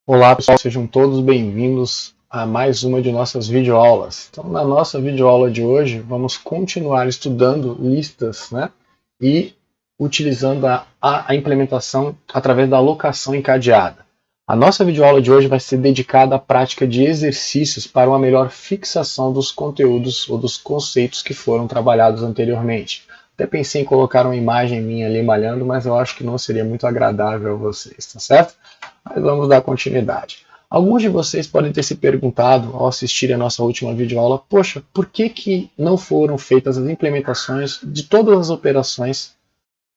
Olá pessoal, sejam todos bem-vindos a mais uma de nossas videoaulas. Então, na nossa videoaula de hoje, vamos continuar estudando listas, e utilizando a implementação através da alocação encadeada. A nossa videoaula de hoje vai ser dedicada à prática de exercícios para uma melhor fixação dos conteúdos ou dos conceitos que foram trabalhados anteriormente. Até pensei em colocar uma imagem minha ali malhando, mas eu acho que não seria muito agradável a vocês, tá certo? Mas vamos dar continuidade. Alguns de vocês podem ter se perguntado ao assistir a nossa última videoaula, poxa, por que não foram feitas as implementações de todas as operações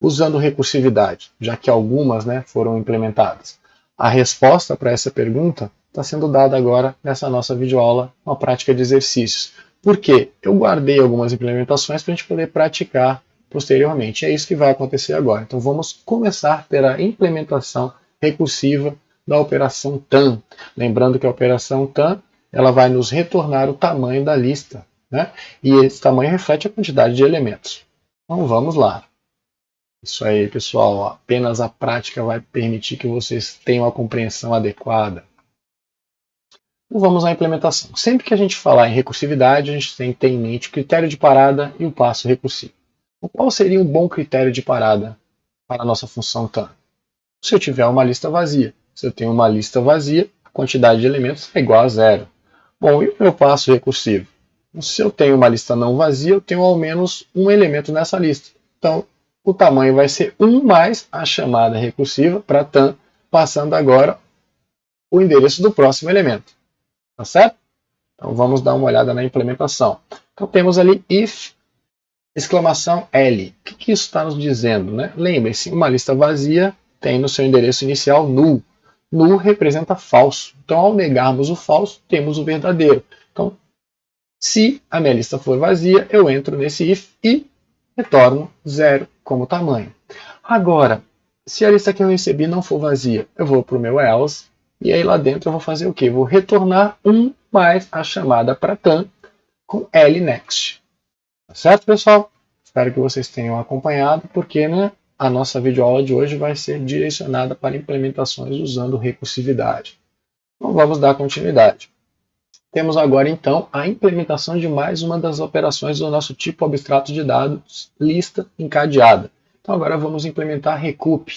usando recursividade, já que algumas foram implementadas? A resposta para essa pergunta está sendo dada agora nessa nossa videoaula, uma prática de exercícios. Por quê? Eu guardei algumas implementações para a gente poder praticar posteriormente. É isso que vai acontecer agora. Então vamos começar pela implementação recursiva da operação TAM. Lembrando que a operação TAM ela vai nos retornar o tamanho da lista, e esse tamanho reflete a quantidade de elementos. Então vamos lá. Isso aí, pessoal. Apenas a prática vai permitir que vocês tenham a compreensão adequada. Então vamos à implementação. Sempre que a gente falar em recursividade, a gente tem que ter em mente o critério de parada e o passo recursivo. Então, qual seria um bom critério de parada para a nossa função TAM? Se eu tiver uma lista vazia. Se eu tenho uma lista vazia, a quantidade de elementos é igual a zero. Bom, e o meu passo recursivo? Se eu tenho uma lista não vazia, eu tenho ao menos um elemento nessa lista. Então, o tamanho vai ser 1 mais a chamada recursiva para TAM, passando agora o endereço do próximo elemento. Tá certo? Então, vamos dar uma olhada na implementação. Então, temos ali if, exclamação L. O que isso está nos dizendo? Lembre-se, uma lista vazia tem no seu endereço inicial null. Null representa falso. Então, ao negarmos o falso, temos o verdadeiro. Então, se a minha lista for vazia, eu entro nesse if e retorno 0 como tamanho. Agora, se a lista que eu recebi não for vazia, eu vou para o meu else, e aí lá dentro eu vou fazer o quê? Vou retornar 1 mais a chamada para TAM com lnext. Tá certo, pessoal? Espero que vocês tenham acompanhado, porque a nossa videoaula de hoje vai ser direcionada para implementações usando recursividade. Então vamos dar continuidade. Temos agora então a implementação de mais uma das operações do nosso tipo abstrato de dados, lista encadeada. Então agora vamos implementar recup.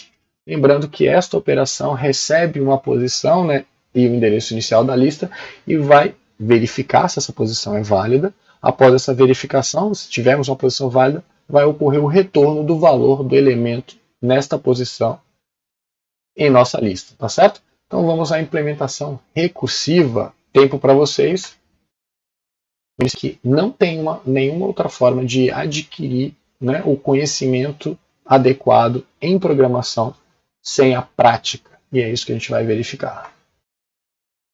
Lembrando que esta operação recebe uma posição e o endereço inicial da lista e vai verificar se essa posição é válida. Após essa verificação, se tivermos uma posição válida, vai ocorrer o retorno do valor do elemento nesta posição em nossa lista, tá certo? Então vamos à implementação recursiva. Tempo para vocês. Que não tem nenhuma outra forma de adquirir o conhecimento adequado em programação sem a prática. E é isso que a gente vai verificar.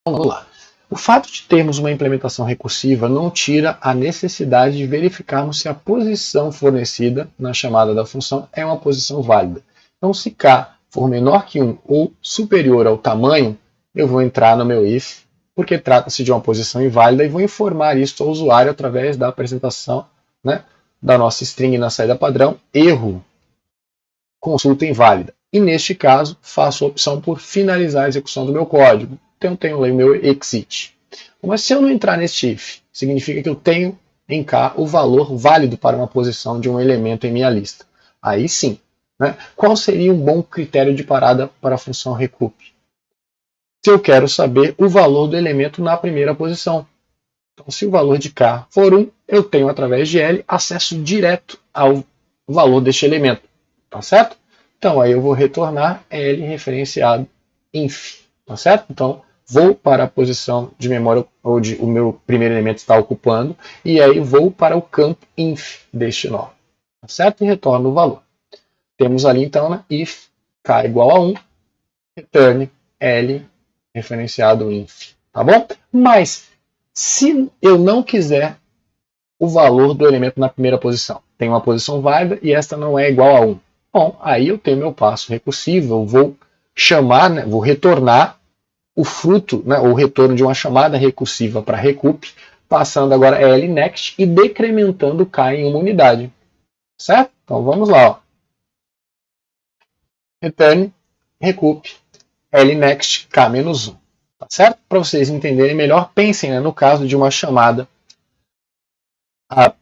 Então, vamos lá. O fato de termos uma implementação recursiva não tira a necessidade de verificarmos se a posição fornecida na chamada da função é uma posição válida. Então, se k for menor que 1 ou superior ao tamanho, eu vou entrar no meu if, porque trata-se de uma posição inválida, e vou informar isso ao usuário através da apresentação da nossa string na saída padrão, erro, consulta inválida. E neste caso, faço a opção por finalizar a execução do meu código. Então, eu tenho lá o meu exit. Mas se eu não entrar neste if, significa que eu tenho em K o valor válido para uma posição de um elemento em minha lista. Aí sim. Qual seria um bom critério de parada para a função recup? Se eu quero saber o valor do elemento na primeira posição. Então, se o valor de K for 1, eu tenho, através de L, acesso direto ao valor deste elemento. Tá certo? Então, aí eu vou retornar L referenciado inf. Tá certo? Então, vou para a posição de memória onde o meu primeiro elemento está ocupando, e aí vou para o campo inf deste nó. Tá certo? E retorno o valor. Temos ali, então, if K igual a 1, return L referenciado inf, tá bom? Mas, se eu não quiser o valor do elemento na primeira posição, tem uma posição válida e esta não é igual a 1. Bom, aí eu tenho meu passo recursivo, eu vou chamar, vou retornar o fruto, o retorno de uma chamada recursiva para recup, passando agora lnext e decrementando k em uma unidade. Certo? Então vamos lá. Ó. Return, recup, lnext, k-1. certo? Para vocês entenderem melhor, pensem, né, no caso de uma chamada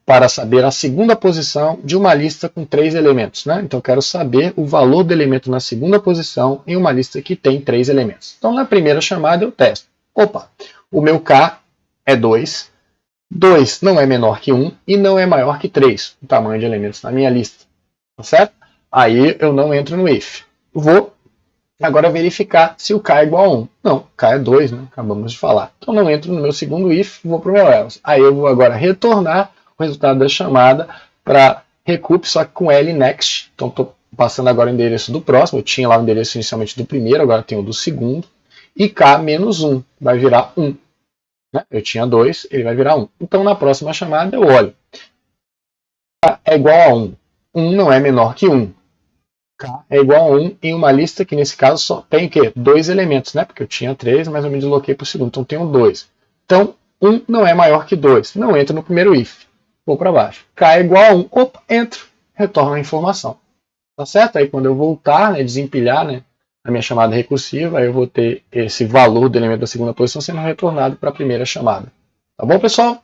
para saber a segunda posição de uma lista com 3 elementos. Né? Então eu quero saber o valor do elemento na segunda posição em uma lista que tem 3 elementos. Então na primeira chamada eu testo. Opa, o meu K é 2. 2 não é menor que 1 e não é maior que 3, o tamanho de elementos na minha lista. Tá certo? Aí eu não entro no if. Vou agora verificar se o K é igual a 1. Não, K é 2, né? Acabamos de falar. Então não entro no meu segundo if, vou para o meu else. Aí eu vou agora retornar o resultado da chamada para recoup, só que com L next. Então estou passando agora o endereço do próximo. Eu tinha lá o endereço inicialmente do primeiro, agora tenho o do segundo. E K menos 1 vai virar 1. Né? Eu tinha 2, ele vai virar 1. Então na próxima chamada eu olho. K é igual a 1. 1 não é menor que 1. K é igual a 1 em uma lista que nesse caso só tem o quê? 2 elementos, né? Porque eu tinha 3, mas eu me desloquei para o segundo, então tenho 2. Então 1 não é maior que 2. Não entra no primeiro if. Vou para baixo. K é igual a 1. Opa, entro. Retorno a informação. Tá certo? Aí quando eu voltar, né, desempilhar, né, a minha chamada recursiva, aí eu vou ter esse valor do elemento da segunda posição sendo retornado para a primeira chamada. Tá bom, pessoal?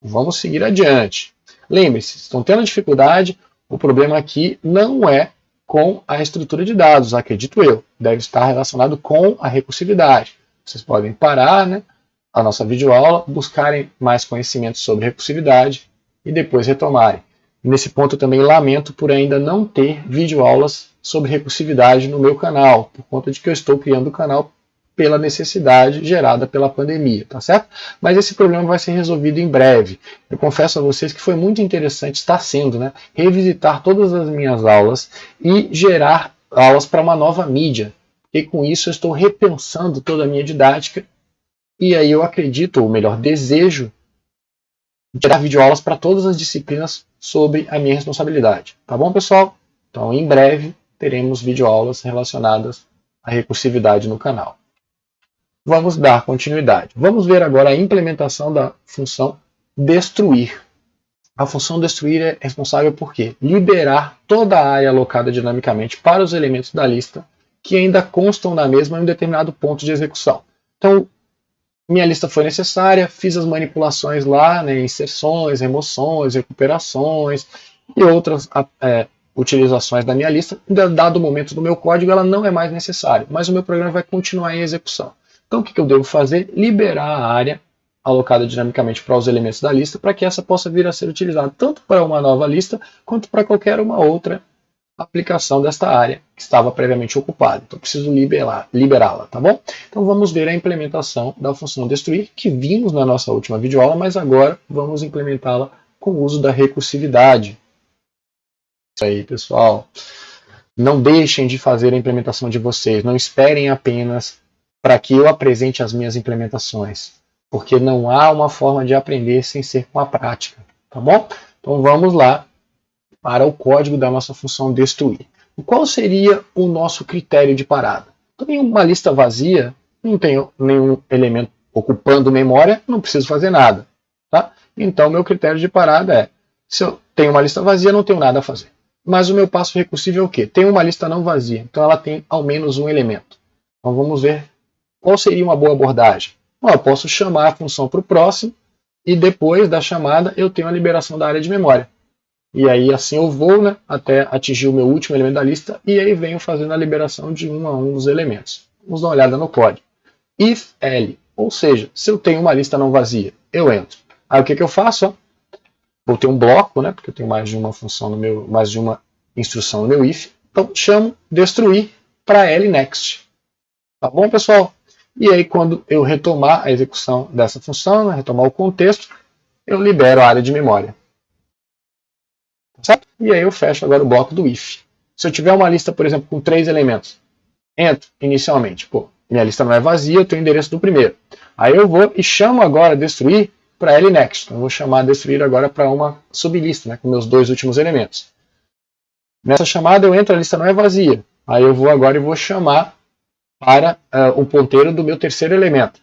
Vamos seguir adiante. Lembre-se, estão tendo dificuldade, o problema aqui não é com a estrutura de dados, acredito eu. Deve estar relacionado com a recursividade. Vocês podem parar, né, a nossa videoaula, buscarem mais conhecimentos sobre recursividade e depois retomarem. Nesse ponto eu também lamento por ainda não ter videoaulas sobre recursividade no meu canal, por conta de que eu estou criando o canal pela necessidade gerada pela pandemia, tá certo? Mas esse problema vai ser resolvido em breve. Eu confesso a vocês que foi muito interessante, está sendo, né, revisitar todas as minhas aulas e gerar aulas para uma nova mídia. E com isso eu estou repensando toda a minha didática e aí eu acredito, ou melhor, desejo gerar videoaulas para todas as disciplinas sobre a minha responsabilidade. Tá bom, pessoal? Então, em breve, teremos videoaulas relacionadas à recursividade no canal. Vamos dar continuidade. Vamos ver agora a implementação da função destruir. A função destruir é responsável por quê? Liberar toda a área alocada dinamicamente para os elementos da lista que ainda constam na mesma em um determinado ponto de execução. Então, minha lista foi necessária, fiz as manipulações lá, né, inserções, remoções, recuperações e outras utilizações da minha lista. Dado o momento do meu código, ela não é mais necessária, mas o meu programa vai continuar em execução. Então o que eu devo fazer? Liberar a área alocada dinamicamente para os elementos da lista para que essa possa vir a ser utilizada tanto para uma nova lista quanto para qualquer uma outra aplicação desta área que estava previamente ocupada. Então preciso liberá-la, tá bom? Então vamos ver a implementação da função destruir, que vimos na nossa última videoaula, mas agora vamos implementá-la com o uso da recursividade. Isso aí, pessoal. Não deixem de fazer a implementação de vocês, não esperem apenas para que eu apresente as minhas implementações, porque não há uma forma de aprender sem ser com a prática, tá bom? Então vamos lá para o código da nossa função destruir. Qual seria o nosso critério de parada? Então, em uma lista vazia, não tenho nenhum elemento ocupando memória, não preciso fazer nada. Tá? Então, meu critério de parada é, se eu tenho uma lista vazia, não tenho nada a fazer. Mas o meu passo recursivo é o quê? Tem uma lista não vazia, então ela tem ao menos um elemento. Então, vamos ver qual seria uma boa abordagem. Bom, eu posso chamar a função para o próximo e depois da chamada eu tenho a liberação da área de memória. E aí assim eu vou, né, até atingir o meu último elemento da lista e aí venho fazendo a liberação de um a um dos elementos. Vamos dar uma olhada no código. If L, ou seja, se eu tenho uma lista não vazia, eu entro. Aí o que eu faço? Vou ter um bloco, né, porque eu tenho mais de uma função no meu, mais de uma instrução no meu if. Então chamo destruir para L next. Tá bom, pessoal? E aí quando eu retomar a execução dessa função, né, retomar o contexto, eu libero a área de memória. Certo? E aí eu fecho agora o bloco do if. Se eu tiver uma lista, por exemplo, com 3 elementos, entro inicialmente. Pô, minha lista não é vazia, eu tenho o endereço do primeiro. Aí eu vou e chamo agora destruir para L next. Então eu vou chamar destruir agora para uma sublista, né, com meus 2 últimos elementos. Nessa chamada eu entro, a lista não é vazia. Aí eu vou agora e vou chamar para o ponteiro do meu terceiro elemento.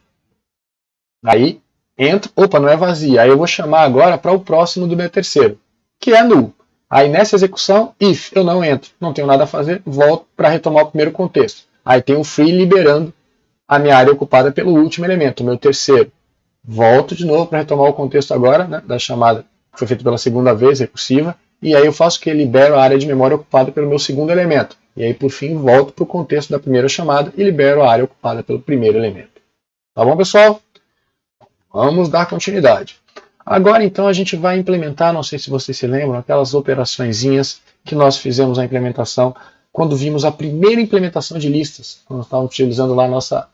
Aí entro, opa, não é vazia. Aí eu vou chamar agora para o próximo do meu terceiro, que é null. Aí nessa execução, if eu não entro, não tenho nada a fazer, volto para retomar o primeiro contexto. Aí tem o free liberando a minha área é ocupada pelo último elemento, o meu terceiro. Volto de novo para retomar o contexto agora, né, da chamada que foi feita pela segunda vez, recursiva, e aí eu faço o que? Libero a área de memória ocupada pelo meu segundo elemento. E aí, por fim, volto para o contexto da primeira chamada e libero a área ocupada pelo primeiro elemento. Tá bom, pessoal? Vamos dar continuidade. Agora, então, a gente vai implementar, não sei se vocês se lembram, aquelas operaçõezinhas que nós fizemos na implementação quando vimos a primeira implementação de listas, quando estávamos utilizando lá a nossa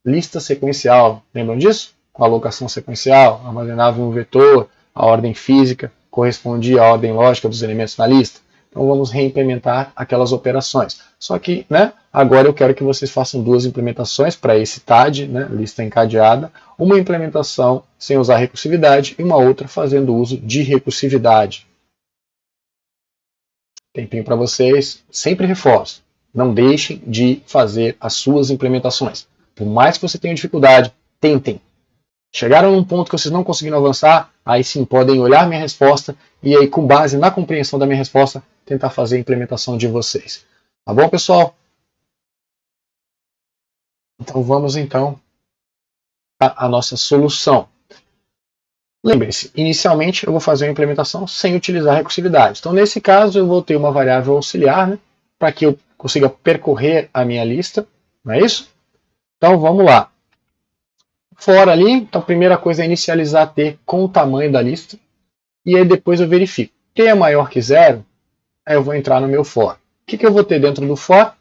lista sequencial. Lembram disso? Com a alocação sequencial, armazenava em um vetor, a ordem física correspondia à ordem lógica dos elementos na lista. Então vamos reimplementar aquelas operações. Só que, né, agora eu quero que vocês façam duas implementações para esse TAD, né, lista encadeada, uma implementação sem usar recursividade e uma outra fazendo uso de recursividade. Tempinho para vocês, sempre reforço, não deixem de fazer as suas implementações. Por mais que você tenha dificuldade, tentem. Chegaram num ponto que vocês não conseguiram avançar, aí sim podem olhar minha resposta e aí, com base na compreensão da minha resposta, tentar fazer a implementação de vocês. Tá bom, pessoal? Então vamos então a nossa solução. Lembre-se, inicialmente eu vou fazer uma implementação sem utilizar recursividade. Então nesse caso eu vou ter uma variável auxiliar, né, para que eu consiga percorrer a minha lista, não é isso? Então vamos lá. For ali, então a primeira coisa é inicializar T com o tamanho da lista. E aí depois eu verifico. T é maior que 0, aí eu vou entrar no meu for. O que eu vou ter dentro do for?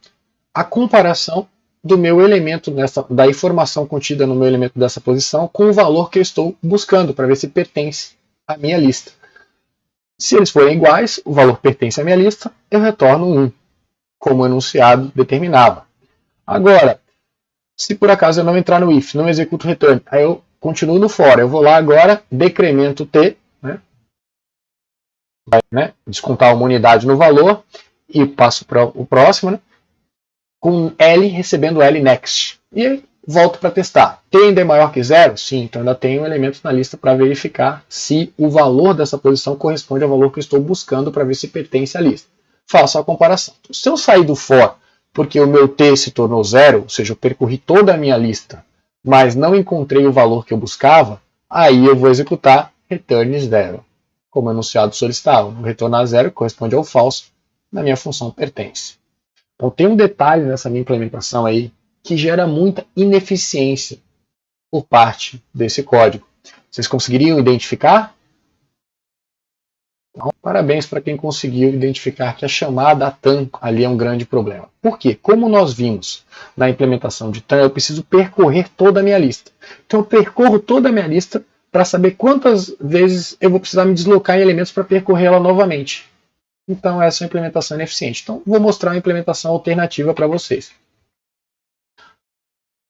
A comparação do meu elemento, da informação contida no meu elemento dessa posição com o valor que eu estou buscando, para ver se pertence à minha lista. Se eles forem iguais, o valor pertence à minha lista, eu retorno 1, como o enunciado determinava. Agora, se por acaso eu não entrar no if, não executo o return, aí eu continuo no for. Eu vou lá agora, decremento t, né? Vai, né, descontar uma unidade no valor e passo para o próximo, né, com L recebendo L next. E aí volto para testar. T ainda é maior que 0? Sim, então ainda tenho elementos na lista para verificar se o valor dessa posição corresponde ao valor que eu estou buscando para ver se pertence à lista. Faço a comparação. Então, se eu sair do for porque o meu T se tornou 0, ou seja, eu percorri toda a minha lista, mas não encontrei o valor que eu buscava, aí eu vou executar return 0, como o enunciado solicitava. O retornar 0 corresponde ao falso na minha função pertence. Então tem um detalhe nessa minha implementação aí que gera muita ineficiência por parte desse código. Vocês conseguiriam identificar? Então, parabéns para quem conseguiu identificar que a chamada a TAM ali é um grande problema. Por quê? Como nós vimos na implementação de TAM, eu preciso percorrer toda a minha lista. Então eu percorro toda a minha lista para saber quantas vezes eu vou precisar me deslocar em elementos para percorrê-la novamente. Então essa é uma implementação ineficiente. Então vou mostrar uma implementação alternativa para vocês.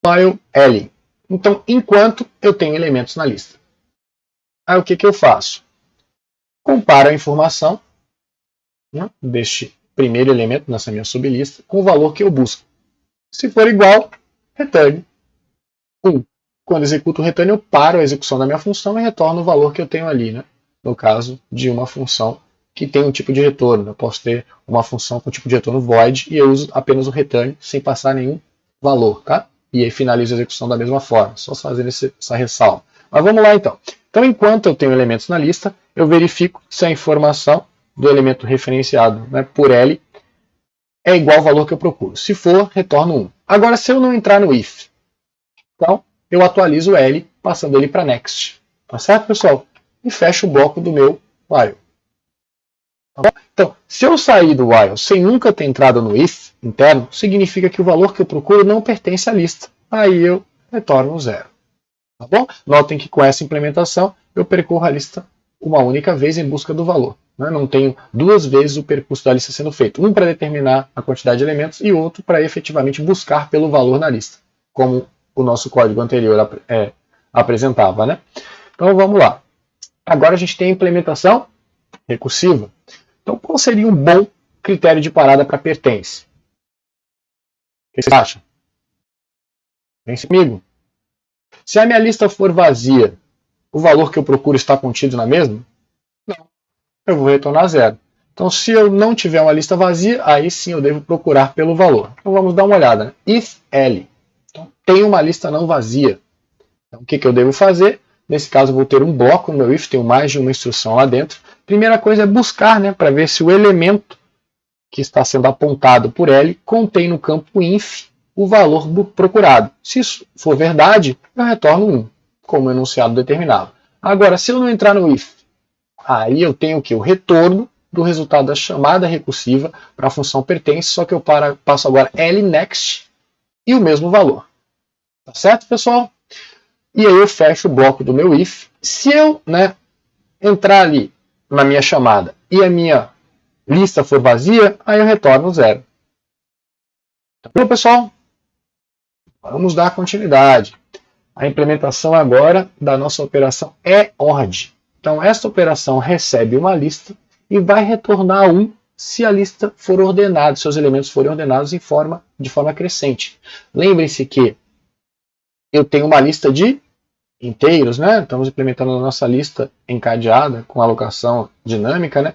While L. Então, enquanto eu tenho elementos na lista. Aí o que eu faço? Comparo a informação, né, deste primeiro elemento nessa minha sublista com o valor que eu busco. Se for igual, return 1. Quando executo o return, eu paro a execução da minha função e retorno o valor que eu tenho ali, né? No caso de uma função que tem um tipo de retorno. Eu posso ter uma função com tipo de retorno void e eu uso apenas o return sem passar nenhum valor, tá? E aí finalizo a execução da mesma forma, só fazendo essa ressalva. Mas vamos lá então. Então, enquanto eu tenho elementos na lista, eu verifico se a informação do elemento referenciado, né, por L é igual ao valor que eu procuro. Se for, retorno 1. Agora, se eu não entrar no if, então eu atualizo o L, passando ele para next. Tá certo, pessoal? E fecho o bloco do meu while. Tá bom? Então, se eu sair do while sem nunca ter entrado no if interno, significa que o valor que eu procuro não pertence à lista. Aí eu retorno 0. Tá bom? Notem que com essa implementação eu percorro a lista uma única vez em busca do valor. Né? Não tenho duas vezes o percurso da lista sendo feito. Um para determinar a quantidade de elementos e outro para efetivamente buscar pelo valor na lista, como o nosso código anterior apresentava. Né? Então vamos lá. Agora a gente tem a implementação recursiva. Então qual seria um bom critério de parada para pertence? O que vocês acham? Pense comigo. Se a minha lista for vazia, o valor que eu procuro está contido na mesma? Não. Eu vou retornar 0. Então, se eu não tiver uma lista vazia, aí sim eu devo procurar pelo valor. Então, vamos dar uma olhada. If L. Então, tenho uma lista não vazia. Então, o que eu devo fazer? Nesse caso, eu vou ter um bloco no meu if, tenho mais de uma instrução lá dentro. Primeira coisa é buscar, né, para ver se o elemento que está sendo apontado por L contém no campo inf o valor procurado. Se isso for verdade, eu retorno 1, como enunciado determinado. Agora, se eu não entrar no if, aí eu tenho o que? O retorno do resultado da chamada recursiva para a função pertence, só que eu passo agora Lnext e o mesmo valor. Tá certo, pessoal? E aí eu fecho o bloco do meu if. Se eu, né, entrar ali na minha chamada e a minha lista for vazia, aí eu retorno 0. Tá bom, pessoal? Vamos dar continuidade. A implementação agora da nossa operação EORD. Então, esta operação recebe uma lista e vai retornar 1 se a lista for ordenada, se os elementos forem ordenados de forma crescente. Lembrem-se que eu tenho uma lista de inteiros, né? Estamos implementando a nossa lista encadeada com alocação dinâmica, né?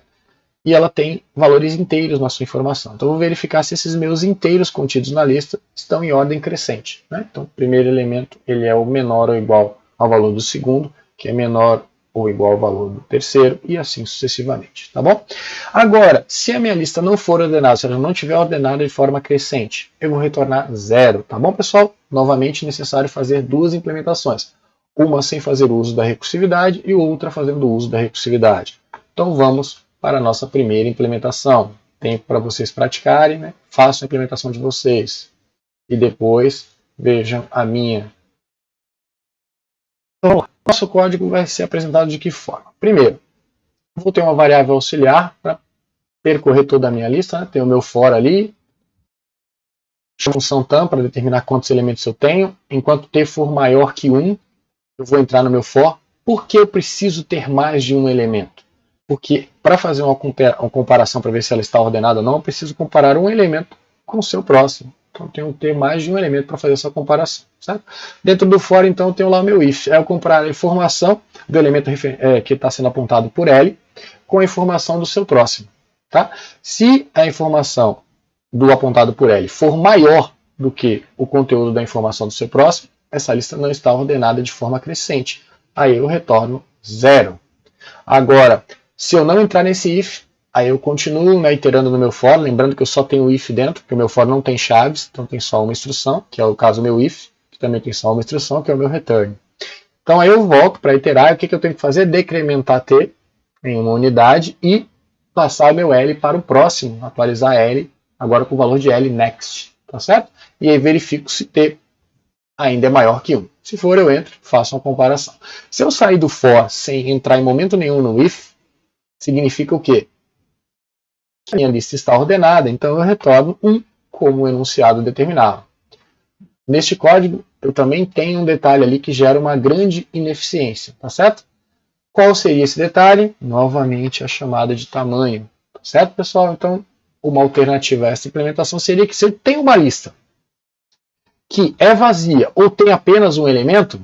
E ela tem valores inteiros na sua informação. Então, eu vou verificar se esses meus inteiros contidos na lista estão em ordem crescente, né? Então, o primeiro elemento ele é o menor ou igual ao valor do segundo, que é menor ou igual ao valor do terceiro, e assim sucessivamente, tá bom? Agora, se a minha lista não for ordenada, se ela não estiver ordenada de forma crescente, eu vou retornar 0, tá bom, pessoal? Novamente, necessário fazer duas implementações. Uma sem fazer uso da recursividade e outra fazendo uso da recursividade. Então, vamos para a nossa primeira implementação. Tempo para vocês praticarem, né? Façam a implementação de vocês. E depois vejam a minha. Então, nosso código vai ser apresentado de que forma? Primeiro, vou ter uma variável auxiliar para percorrer toda a minha lista. Né? Tem o meu for ali. Função tam para determinar quantos elementos eu tenho. Enquanto t for maior que 1, eu vou entrar no meu for. Por que eu preciso ter mais de um elemento? Porque para fazer uma comparação para ver se ela está ordenada ou não, eu preciso comparar um elemento com o seu próximo. Então eu tenho que ter mais de um elemento para fazer essa comparação. Certo? Dentro do for, então, eu tenho lá o meu if. É eu comparar a informação do elemento que está sendo apontado por L com a informação do seu próximo. Tá? Se a informação do apontado por L for maior do que o conteúdo da informação do seu próximo, essa lista não está ordenada de forma crescente. Aí eu retorno 0. Agora, se eu não entrar nesse if, aí eu continuo, né, iterando no meu for, lembrando que eu só tenho if dentro, porque o meu for não tem chaves, então tem só uma instrução, que é o caso do meu if, que também tem só uma instrução, que é o meu return. Então aí eu volto para iterar, e o que eu tenho que fazer? Decrementar t em uma unidade e passar o meu L para o próximo, atualizar L, agora com o valor de L next, tá certo? E aí verifico se t ainda é maior que 1. Se for, eu entro, faço uma comparação. Se eu sair do for sem entrar em momento nenhum no if, significa o quê? A minha lista está ordenada, então eu retorno 1 como enunciado determinado. Neste código, eu também tenho um detalhe ali que gera uma grande ineficiência, tá certo? Qual seria esse detalhe? Novamente a chamada de tamanho, tá certo, pessoal? Então, uma alternativa a essa implementação seria que se eu tenho uma lista que é vazia ou tem apenas um elemento,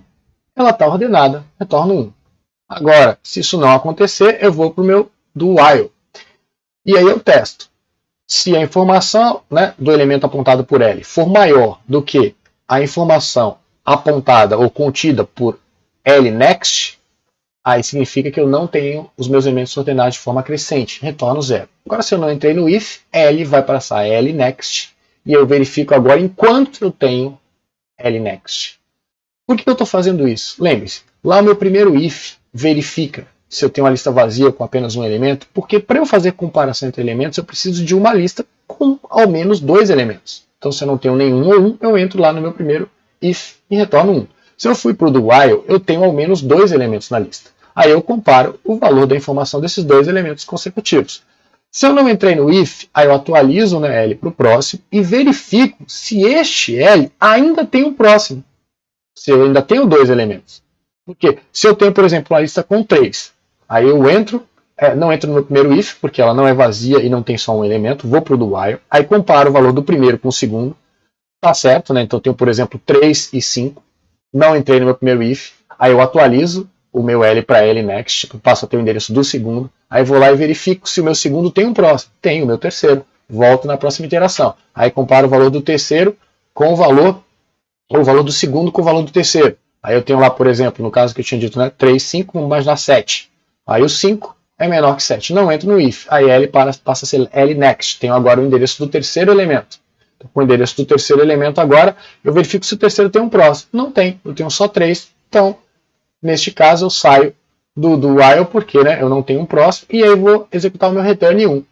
ela está ordenada, retorno 1. Agora, se isso não acontecer, eu vou para o meu do while. E aí eu testo. Se a informação, né, do elemento apontado por L for maior do que a informação apontada ou contida por L next, aí significa que eu não tenho os meus elementos ordenados de forma crescente, retorno 0. Agora, se eu não entrei no if, L vai passar L next, e eu verifico agora enquanto eu tenho L next. Por que eu estou fazendo isso? Lembre-se, lá o meu primeiro if verifica se eu tenho uma lista vazia com apenas um elemento, porque para eu fazer comparação entre elementos, eu preciso de uma lista com ao menos 2 elementos. Então, se eu não tenho nenhum ou um, eu entro lá no meu primeiro if e retorno 1. Se eu fui para o do while, eu tenho ao menos 2 elementos na lista. Aí eu comparo o valor da informação desses 2 elementos consecutivos. Se eu não entrei no if, aí eu atualizo, né, L para o próximo e verifico se este L ainda tem um próximo. Se eu ainda tenho 2 elementos. Porque se eu tenho, por exemplo, uma lista com 3, aí eu entro, não entro no meu primeiro if, porque ela não é vazia e não tem só um elemento, vou para o do while, aí comparo o valor do primeiro com o segundo, tá certo, né? Então eu tenho, por exemplo, 3 e 5, não entrei no meu primeiro if, aí eu atualizo o meu L para L next, passo a ter o endereço do segundo, aí vou lá e verifico se o meu segundo tem um próximo, tem o meu terceiro, volto na próxima iteração, aí comparo o valor do terceiro com o valor ou o valor do segundo com o valor do terceiro. Aí eu tenho lá, por exemplo, no caso que eu tinha dito, né, 3, 5, vamos imaginar 7. Aí o 5 é menor que 7. Não entro no if. Aí L passa a ser L next. Tenho agora o endereço do terceiro elemento. Então, com o endereço do terceiro elemento agora, eu verifico se o terceiro tem um próximo. Não tem. Eu tenho só 3. Então, neste caso, eu saio do while porque, né, eu não tenho um próximo. E aí eu vou executar o meu return 1.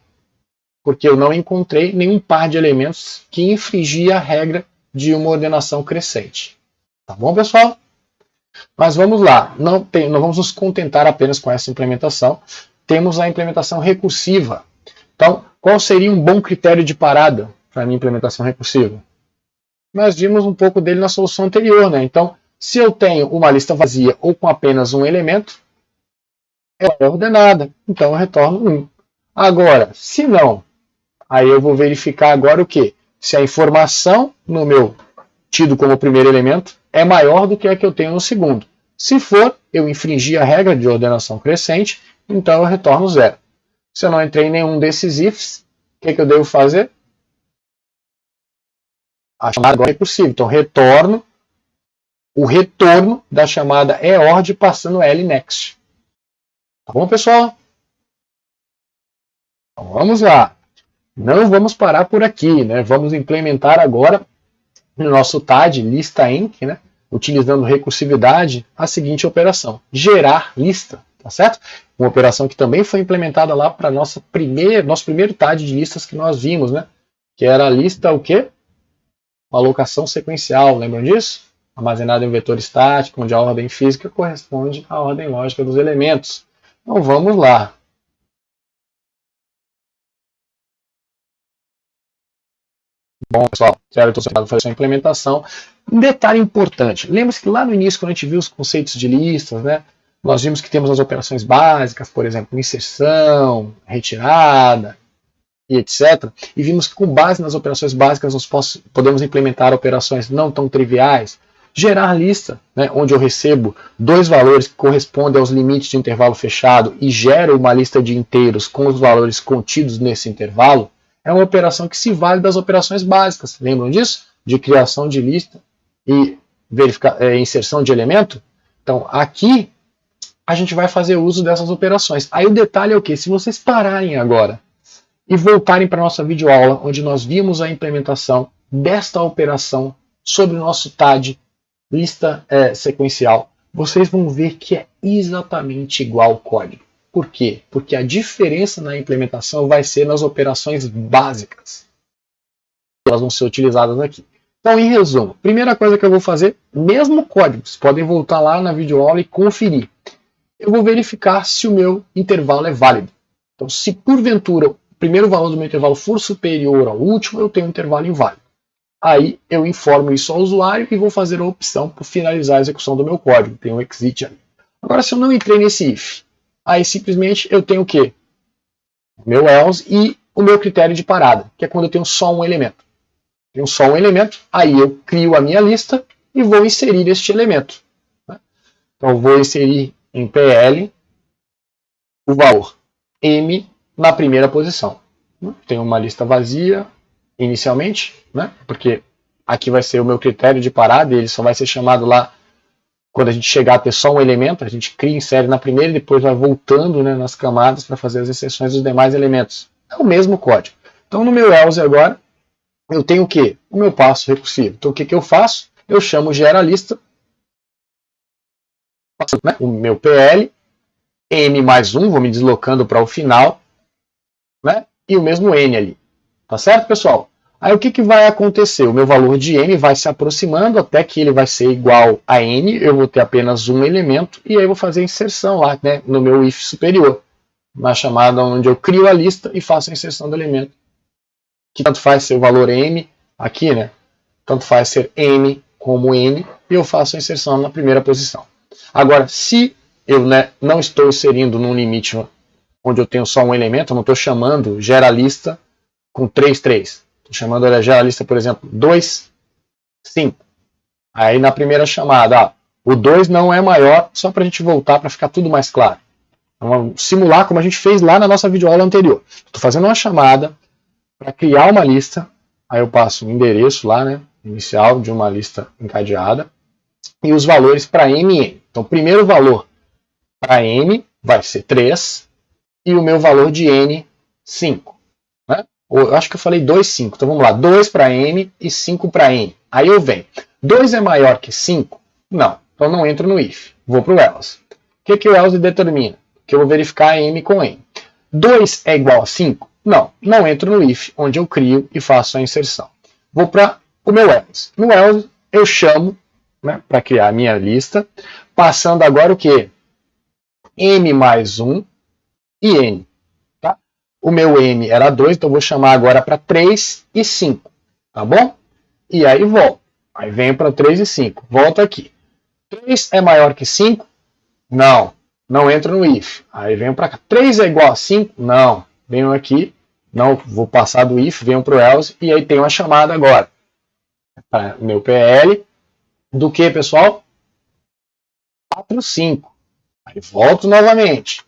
Porque eu não encontrei nenhum par de elementos que infringia a regra de uma ordenação crescente. Tá bom, pessoal? Mas vamos lá, não vamos nos contentar apenas com essa implementação. Temos a implementação recursiva. Então, qual seria um bom critério de parada para a minha implementação recursiva? Nós vimos um pouco dele na solução anterior, né? Então, se eu tenho uma lista vazia ou com apenas um elemento, ela é ordenada, então eu retorno 1. Agora, se não, aí eu vou verificar agora o quê? Se a informação no meu tido como primeiro elemento é maior do que a que eu tenho no segundo. Se for, eu infringi a regra de ordenação crescente, então eu retorno 0. Se eu não entrei em nenhum desses ifs, o que eu devo fazer? A chamada agora é recursiva. Então, retorno o retorno da chamada eord passando L next. Tá bom, pessoal? Então, vamos lá. Não vamos parar por aqui, né? Vamos implementar agora no nosso TAD, lista enc, né? Utilizando recursividade, a seguinte operação: gerar lista, tá certo? Uma operação que também foi implementada lá para nosso primeiro TAD de listas que nós vimos, né? Que era a lista o quê? Uma alocação sequencial, lembram disso? Armazenada em vetor estático, onde a ordem física corresponde à ordem lógica dos elementos. Então vamos lá. Bom, pessoal, certo, eu fazer essa implementação. Um detalhe importante, lembra-se que lá no início, quando a gente viu os conceitos de listas, né, nós vimos que temos as operações básicas, por exemplo, inserção, retirada, e etc. E vimos que com base nas operações básicas nós podemos implementar operações não tão triviais. Gerar lista, né, onde eu recebo dois valores que correspondem aos limites de intervalo fechado e gero uma lista de inteiros com os valores contidos nesse intervalo, é uma operação que se vale das operações básicas. Lembram disso? De criação de lista e inserção de elemento. Então, aqui a gente vai fazer uso dessas operações. Aí o detalhe é o quê? Se vocês pararem agora e voltarem para a nossa videoaula, onde nós vimos a implementação desta operação sobre o nosso TAD, lista sequencial, vocês vão ver que é exatamente igual ao código. Por quê? Porque a diferença na implementação vai ser nas operações básicas. Elas vão ser utilizadas aqui. Então, em resumo, primeira coisa que eu vou fazer, mesmo código, vocês podem voltar lá na videoaula e conferir. Eu vou verificar se o meu intervalo é válido. Então, se porventura o primeiro valor do meu intervalo for superior ao último, eu tenho um intervalo inválido. Aí eu informo isso ao usuário e vou fazer a opção por finalizar a execução do meu código. Tem um exit ali. Agora, se eu não entrei nesse if, aí simplesmente eu tenho o quê? O meu else e o meu critério de parada, que é quando eu tenho só um elemento. Tenho só um elemento, aí eu crio a minha lista e vou inserir este elemento. Então eu vou inserir em PL o valor M na primeira posição. Tenho uma lista vazia inicialmente, né? Porque aqui vai ser o meu critério de parada e ele só vai ser chamado lá quando a gente chegar a ter só um elemento. A gente cria, insere na primeira e depois vai voltando, né, nas camadas para fazer as inserções dos demais elementos. É o mesmo código. Então no meu else agora eu tenho o quê? O meu passo recursivo. Então o que eu faço? Eu chamo geralista, né, o meu PL, M mais 1, vou me deslocando para o final, né, e o mesmo N ali. Tá certo, pessoal? Aí o que vai acontecer? O meu valor de M vai se aproximando até que ele vai ser igual a N, eu vou ter apenas um elemento, e aí eu vou fazer a inserção lá, né, no meu if superior, na chamada onde eu crio a lista e faço a inserção do elemento. Que tanto faz ser o valor M aqui, né? Tanto faz ser M como N, e eu faço a inserção na primeira posição. Agora, se eu, né, não estou inserindo num limite onde eu tenho só um elemento, eu não estou chamando geralista com 3, 3. Estou chamando a geralista, por exemplo, 2, 5. Aí na primeira chamada, o 2 não é maior, só para a gente voltar para ficar tudo mais claro. Vamos simular como a gente fez lá na nossa videoaula anterior. Estou fazendo uma chamada para criar uma lista, aí eu passo o endereço lá, né? inicial de uma lista encadeada, e os valores para M e N. Então, o primeiro valor para M vai ser 3, e o meu valor de N, 5. Né? Eu acho que eu falei 2, 5. Então, vamos lá. 2 para M e 5 para N. Aí eu venho. 2 é maior que 5? Não. Então, não entro no if. Vou para o else. O que o else determina? Que eu vou verificar M com N. 2 é igual a 5? Não. Não entro no if, onde eu crio e faço a inserção. Vou para o meu else. No else, eu chamo, né, para criar a minha lista, passando agora o quê? M mais 1 e N. Tá? O meu M era 2, então eu vou chamar agora para 3 e 5. Tá bom? E aí volto. Aí venho para 3 e 5. Volto aqui. 3 é maior que 5? Não. Não entro no if. Aí venho para cá. 3 é igual a 5? Não. Venho aqui. Não vou passar do if, venho para o else. E aí tem uma chamada agora. Para meu PL. Do que, pessoal? 4, 5. Aí volto novamente.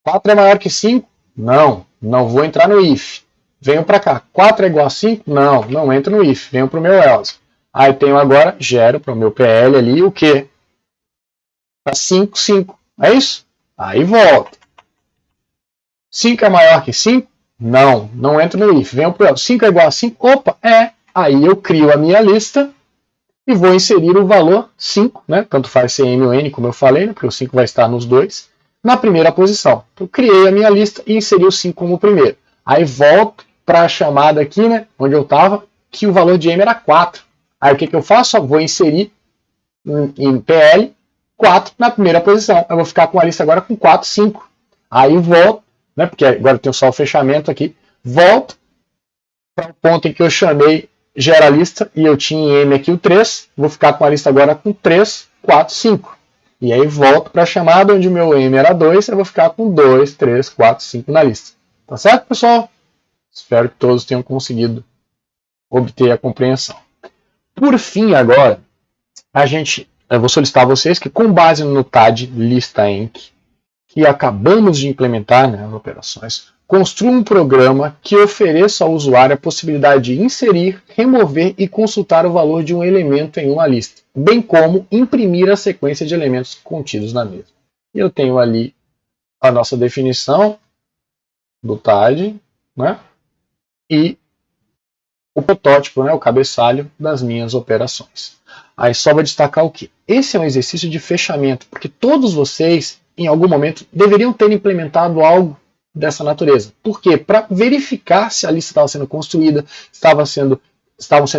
4 é maior que 5? Não. Não vou entrar no if. Venho para cá. 4 é igual a 5? Não. Não entro no if. Venho para o meu else. Aí tenho agora, gero para o meu PL ali o quê? Para 5, 5. É isso? Aí volto. 5 é maior que 5? Não. Não entro no if. Venho para o else. 5 é igual a 5? Opa, é. Aí eu crio a minha lista e vou inserir o valor 5, né? Tanto faz ser M ou N, como eu falei, né? Porque o 5 vai estar nos dois, na primeira posição. Então, criei a minha lista e inseri o 5 como primeiro. Aí volto para a chamada aqui, né? Onde eu estava, que o valor de M era 4. Aí o que eu faço? Vou inserir em PL 4 na primeira posição. Eu vou ficar com a lista agora com 4, 5. Aí volto, né? Porque agora eu tenho só o fechamento aqui. Volto para o ponto em que eu chamei gera a lista e eu tinha em M aqui o 3, vou ficar com a lista agora com 3, 4, 5. E aí volto para a chamada onde o meu M era 2, eu vou ficar com 2, 3, 4, 5 na lista. Tá certo, pessoal? Espero que todos tenham conseguido obter a compreensão. Por fim, agora, eu vou solicitar a vocês que, com base no TAD lista enc, que acabamos de implementar, né, as operações, construa um programa que ofereça ao usuário a possibilidade de inserir, remover e consultar o valor de um elemento em uma lista, bem como imprimir a sequência de elementos contidos na mesma. Eu tenho ali a nossa definição do TAD, né, e o protótipo, né, o cabeçalho das minhas operações. Aí só vou destacar o que? Esse é um exercício de fechamento, porque todos vocês, em algum momento, deveriam ter implementado algo dessa natureza. Por quê? Para verificar se a lista estava sendo construída, estavam sendo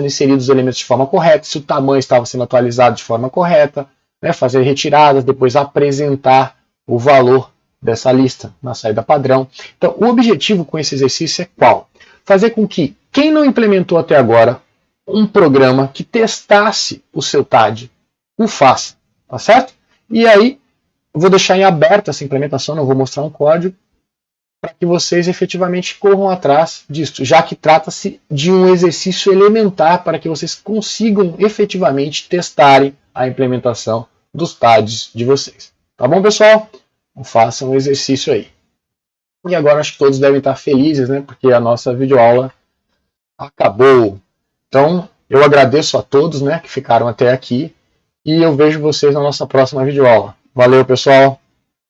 inseridos os elementos de forma correta, se o tamanho estava sendo atualizado de forma correta, né, fazer retiradas, depois apresentar o valor dessa lista na saída padrão. Então, o objetivo com esse exercício é qual? Fazer com que quem não implementou até agora um programa que testasse o seu TAD, o faça, tá certo? E aí, eu vou deixar em aberto essa implementação, não vou mostrar um código, para que vocês efetivamente corram atrás disso, já que trata-se de um exercício elementar para que vocês consigam efetivamente testarem a implementação dos TADs de vocês. Tá bom, pessoal? Então, façam um exercício aí. E agora acho que todos devem estar felizes, né? Porque a nossa videoaula acabou. Então, eu agradeço a todos, né, que ficaram até aqui e eu vejo vocês na nossa próxima videoaula. Valeu, pessoal!